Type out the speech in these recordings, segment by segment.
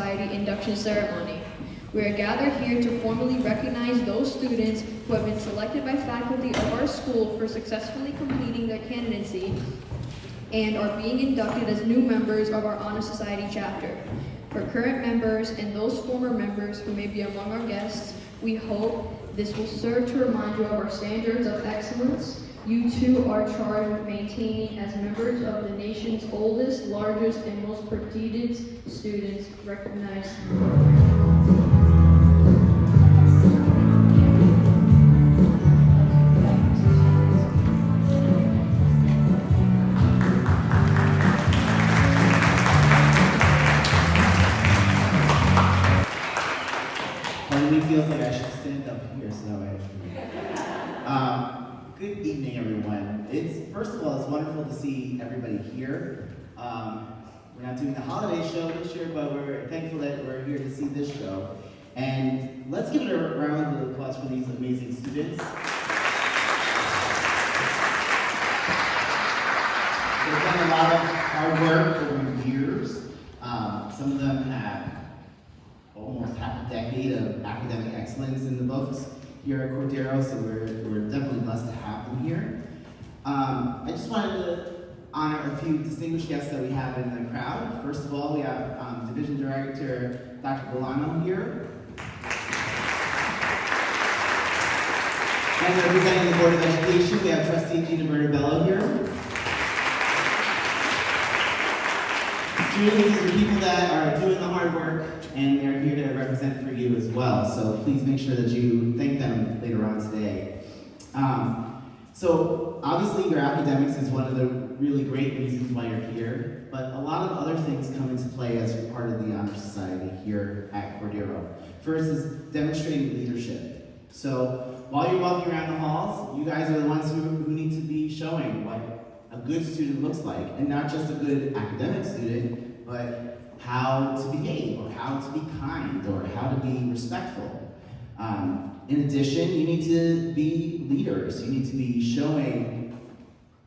Society induction ceremony. We are gathered here to formally recognize those students who have been selected by faculty of our school for successfully completing their candidacy and are being inducted as new members of our Honor Society chapter. For current members and those former members who may be among our guests, we hope this will serve to remind you of our standards of excellence you too are charged with maintaining as members of the nation's oldest, largest, and most prestigious students recognized. Part of me feels like I should stand up here so that way. Good evening, everyone. First of all, it's wonderful to see everybody here. We're not doing the holiday show this year, but we're thankful that we're here to see this show. And let's give it a round of applause for these amazing students. They've done a lot of hard work over years. Some of them have almost half a decade of academic excellence in the books here at Cordero, so we're definitely blessed to have them here. I just wanted to honor a few distinguished guests that we have in the crowd. First of all, we have Division Director Dr. Bolano here. And representing the Board of Education, we have Trustee Gina Bertabello here. Students, these are people that are doing the hard work, and they're here to represent for you as well. So please make sure that you thank them later on today. So obviously your academics is one of the really great reasons why you're here, but a lot of other things come into play as you're part of the Honor Society here at Cordero. First is demonstrating leadership. So while you're walking around the halls, you guys are the ones who need to be showing what a good student looks like, and not just a good academic student, but how to behave, or how to be kind, or how to be respectful. In addition, you need to be leaders. You need to be showing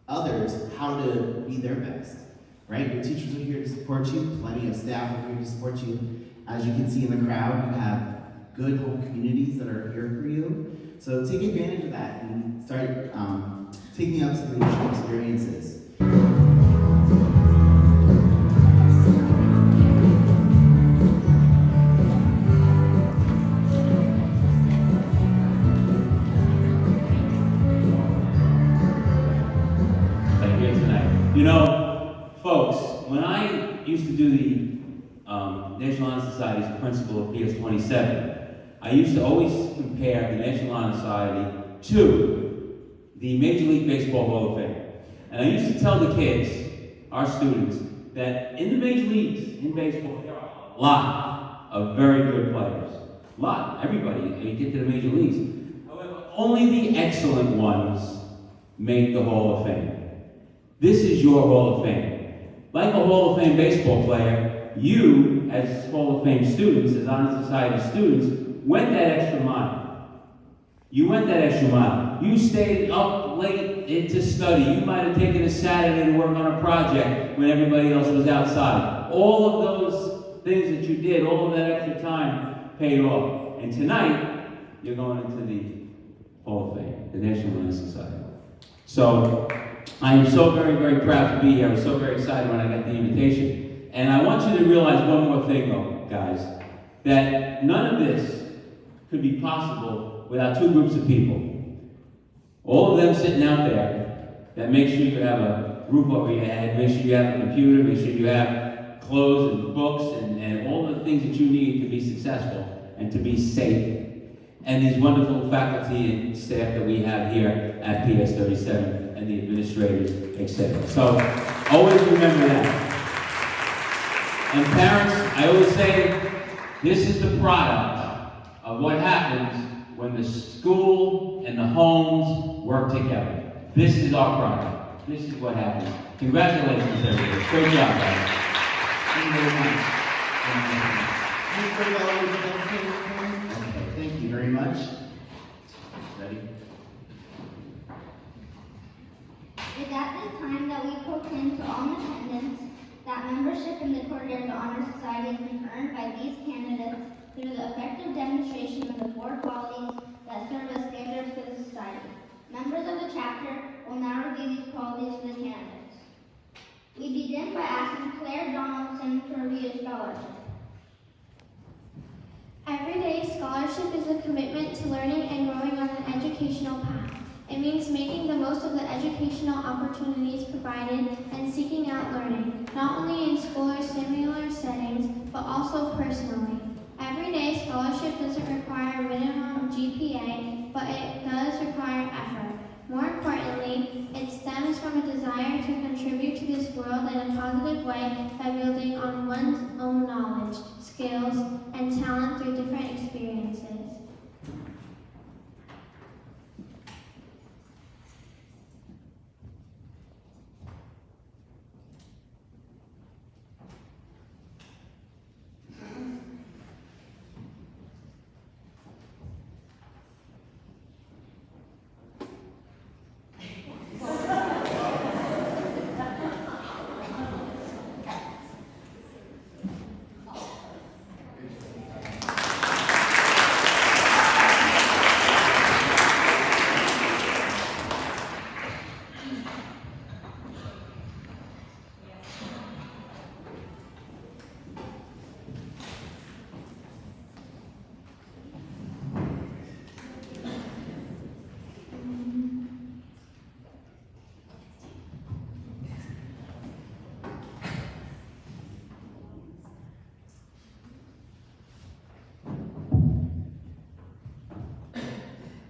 others how to be their best, right? Your teachers are here to support you. Plenty of staff are here to support you. As you can see in the crowd, you have good home communities that are here for you. So take advantage of that and start taking up some leadership experiences. You know, folks, when I used to do the National Honor Society's principal of PS 27, I used to always compare the National Honor Society to the Major League Baseball Hall of Fame. And I used to tell the kids, our students, that in the major leagues, in baseball, there are a lot of very good players. A lot, everybody, you get to the major leagues. However, only the excellent ones make the Hall of Fame. This is your Hall of Fame. Like a Hall of Fame baseball player, you, as Hall of Fame students, as Honor Society students, went that extra mile. You went that extra mile. You stayed up late to study. You might have taken a Saturday to work on a project when everybody else was outside. All of those things that you did, all of that extra time paid off. And tonight, you're going into the Hall of Fame, the National Honor Society. So, I am so very, very proud to be here. I was so very excited when I got the invitation. And I want you to realize one more thing though, guys, that none of this could be possible without two groups of people. All of them sitting out there that make sure you have a roof over your head, make sure you have a computer, make sure you have clothes and books and all the things that you need to be successful and to be safe. And these wonderful faculty and staff that we have here at PS 37. And the administrators, etc. So, always remember that. And parents, I always say, this is the product of what happens when the school and the homes work together. This is our product. This is what happens. Congratulations, everybody. Great job, guys. Thank you very much. Okay, thank you very much. Ready? It is at this time that we proclaim to all in attendance that membership in the Cordero Honor Society has been earned by these in the 4 qualities that serve as standards for the society. Members of the chapter will now review these qualities for the candidates. We begin by asking Claire Donaldson to review a scholarship. Everyday scholarship is a commitment to learning and growing on an educational path. It means making the most of the educational opportunities provided and seeking out learning, not only in school or similar settings, but also personally. Everyday scholarship doesn't require a minimum GPA, but it does require effort. More importantly, it stems from a desire to contribute to this world in a positive way by building on one's own knowledge, skills, and talent through different experiences.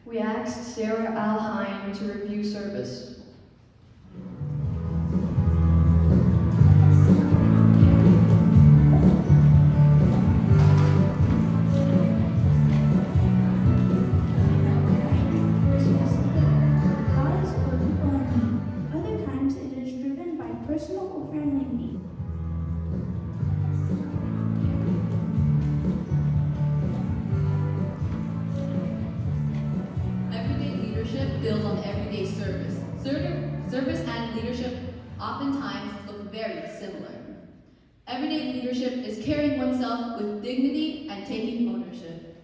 We asked Sarah Alheim to review service. Cause for people in need. Other times it is driven by personal or family need. Everyday leadership builds on everyday service. Service and leadership oftentimes look very similar. Everyday leadership is carrying oneself with dignity and taking ownership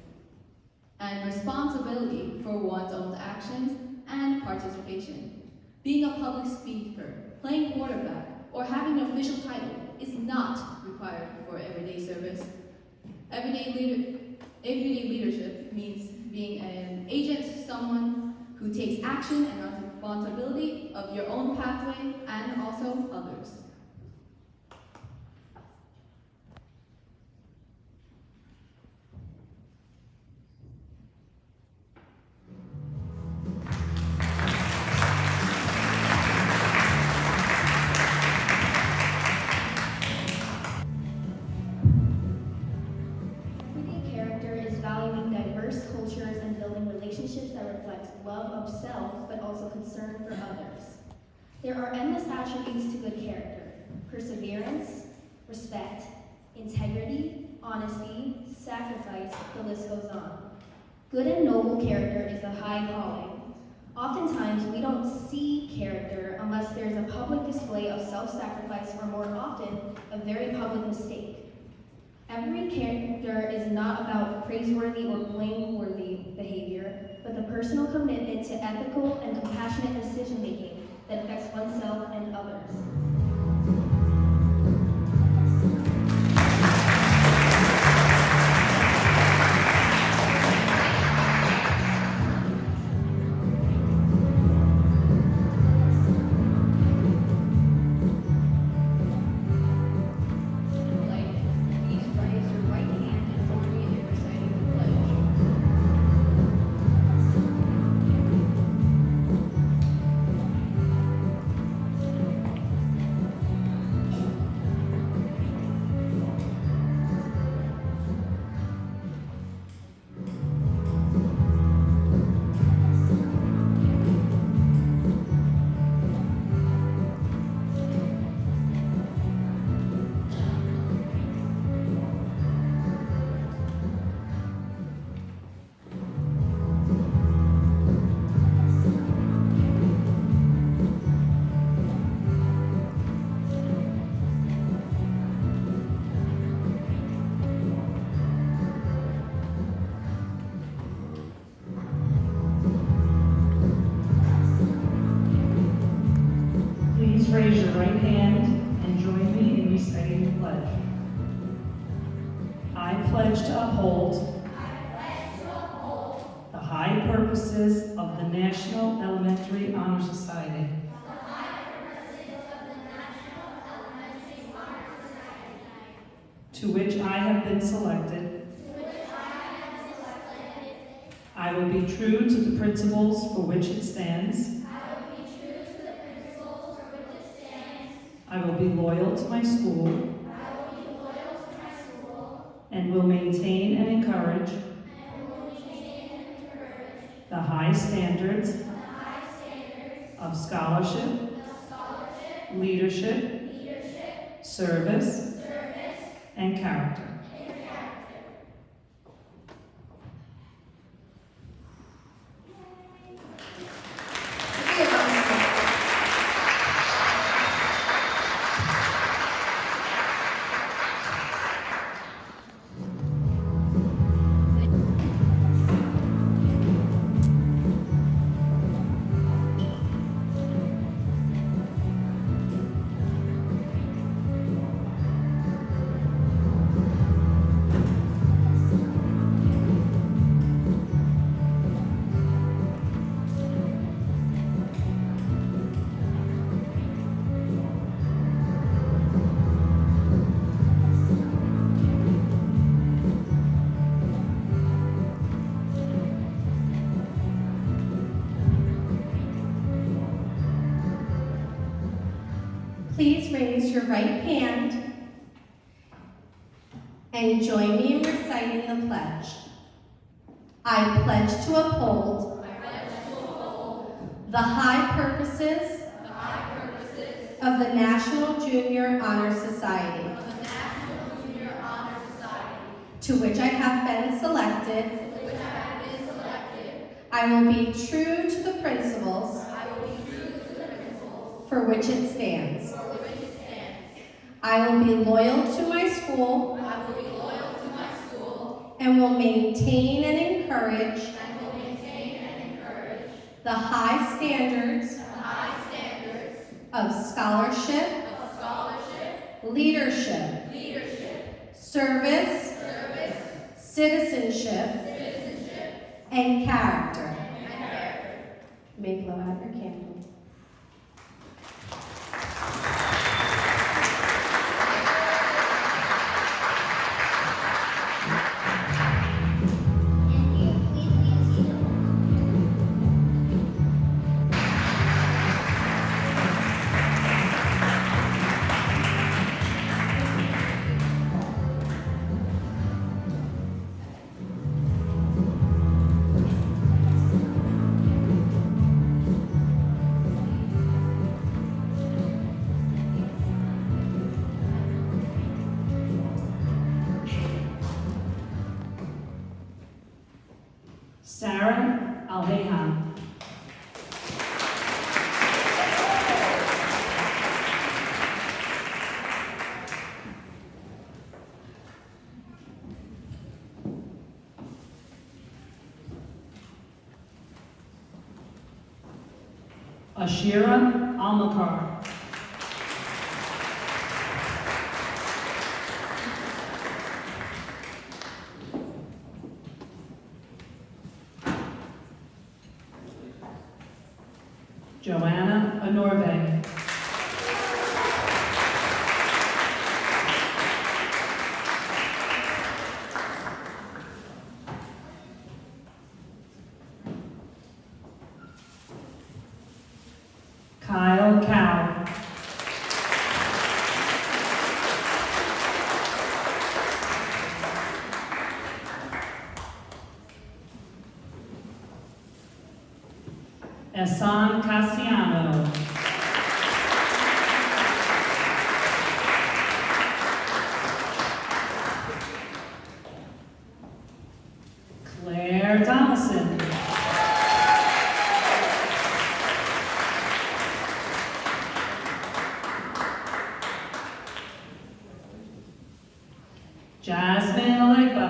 and responsibility for one's own actions and participation. Being a public speaker, playing quarterback, or having an official title is not required for everyday service. Everyday leadership means being an agent, someone who takes action and responsibility of your own pathway and also others. Everyday character is valuing diverse cultures and building relationships that reflect love of self, but also concern for others. There are endless attributes to good character: perseverance, respect, integrity, honesty, sacrifice, the list goes on. Good and noble character is a high calling. Oftentimes, we don't see character unless there's a public display of self-sacrifice, or more often, a very public mistake. Every character is not about praiseworthy or blameworthy behavior, but the personal commitment to ethical and compassionate decision-making that affects oneself and others. Like, please raise your right hand and join me in reciting the pledge. pledge to uphold the high purposes of the National Elementary Honor Society, to which I have been selected. I will be true to the principles for which it stands. I will be loyal to my school. And will maintain and encourage the high standards of scholarship, leadership, service, and character. Please raise your right hand and join me in reciting the pledge. I pledge to uphold the high purposes of the National Junior Honor Society, to which I have been selected. I will be true to the principles for which it stands. I will be loyal to my school. And will maintain and encourage the high standards of scholarship, leadership, service, citizenship, and character. You may blow out your candle. Sarah Alhehan. Ashira Almakar. Joanna Anorve. Kyle Cow. Esan Cassiano. Claire Donaldson. Jasmine Alegba.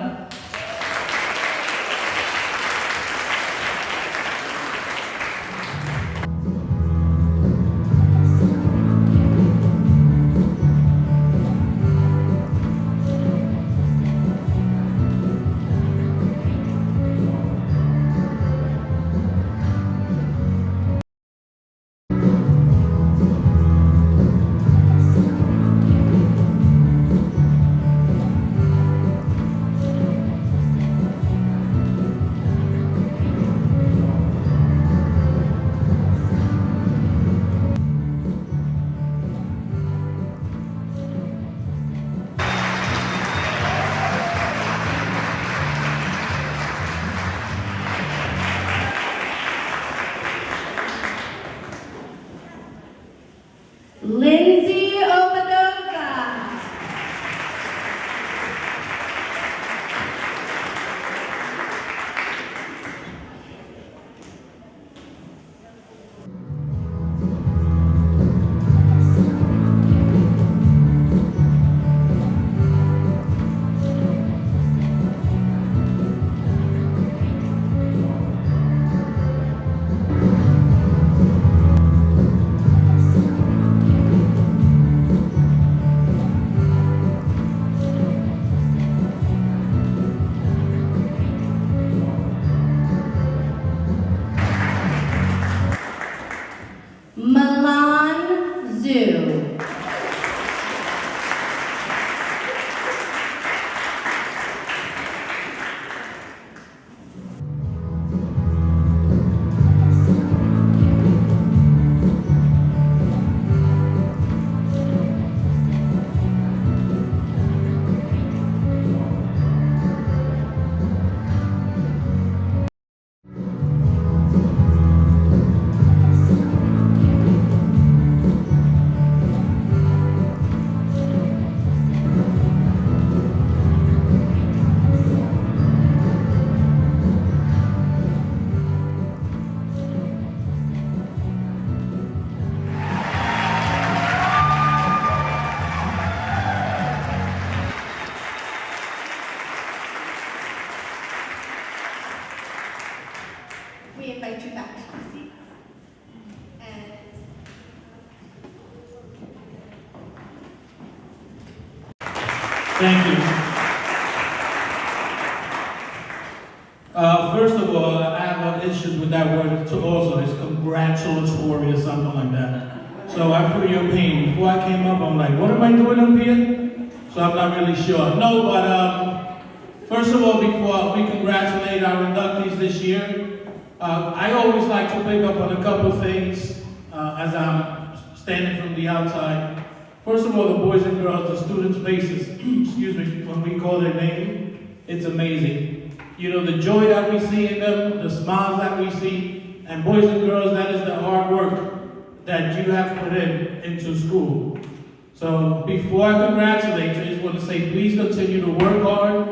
get back to your seats. And Thank you. First of all, I have issues with that word too also. It's congratulatory or something like that. So I feel your pain. Before I came up, I'm like, what am I doing up here? So I'm not really sure. No, but first of all, before we congratulate our inductees this year, I always like to pick up on a couple things as I'm standing from the outside. First of all, the boys and girls, the students' faces, excuse me, when we call their name, it's amazing. You know, the joy that we see in them, the smiles that we see, and boys and girls, that is the hard work that you have put into school. So before I congratulate you, I just want to say please continue to work hard,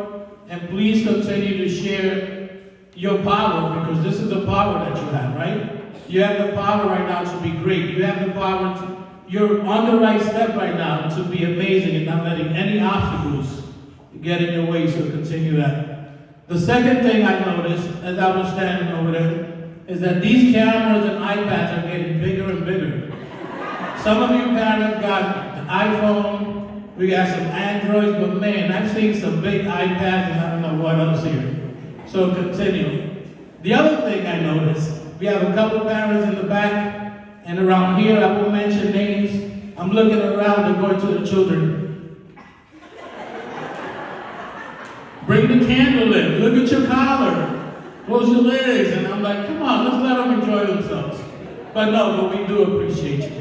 and please continue to share your power, because this is the power that you have, right? You have the power right now to be great. You have the power to, you're on the right step right now to be amazing and not letting any obstacles get in your way, so continue that. The second thing I noticed as I was standing over there is that these cameras and iPads are getting bigger and bigger. Some of you parents got the iPhone, we got some Androids, but man, I've seen some big iPads and I don't know what else here. So continue. The other thing I noticed, we have a couple parents in the back, and around here, I won't mention names. I'm looking around and going to the children. Bring the candle in, look at your collar, close your legs, and I'm like, come on, let's let them enjoy themselves. But no, but we do appreciate you.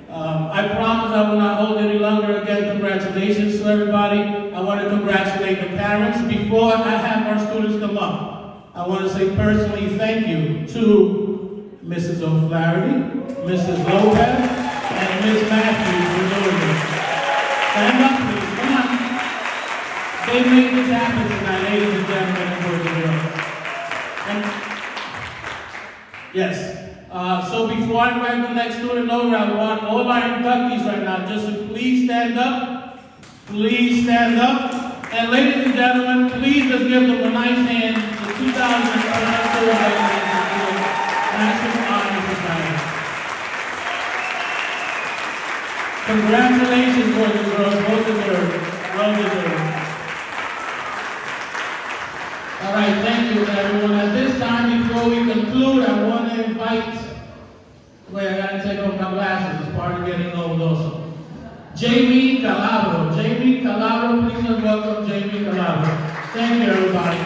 I promise I will not hold any longer. Again, congratulations to everybody. I want to congratulate the parents. Before I have our students come up, I want to say personally thank you to Mrs. O'Flaherty, Mrs. Lopez, and Ms. Matthews for doing this. Stand up, please. Come on. They made this happen tonight, ladies and gentlemen, and boys and girls. Yes. So before I invite the next student over, I want all our inductees right now just to please stand up. Please stand up. And ladies and gentlemen, please just give them a nice hand to 2024 National Honor Society. Congratulations, boys and girls. Well deserved. Well deserved. All right, thank you, everyone. At this time, before we conclude, I want to invite, wait, I gotta take off my glasses. It's part of getting old also. Jamie Calabro. Jamie Calabro, please welcome Jamie Calabro. Thank you, everybody.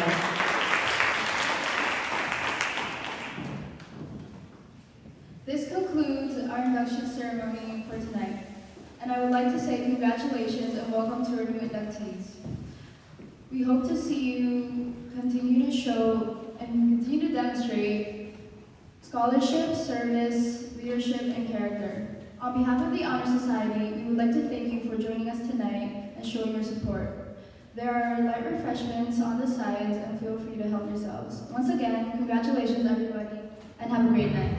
This concludes our induction ceremony for tonight, and I would like to say congratulations and welcome to our new inductees. We hope to see you continue to show and continue to demonstrate scholarship, service, leadership, and character. On behalf of the Honor Society, we would like to thank you for joining us tonight and showing your support. There are light refreshments on the sides, and feel free to help yourselves. Once again, congratulations everybody, and have a great night.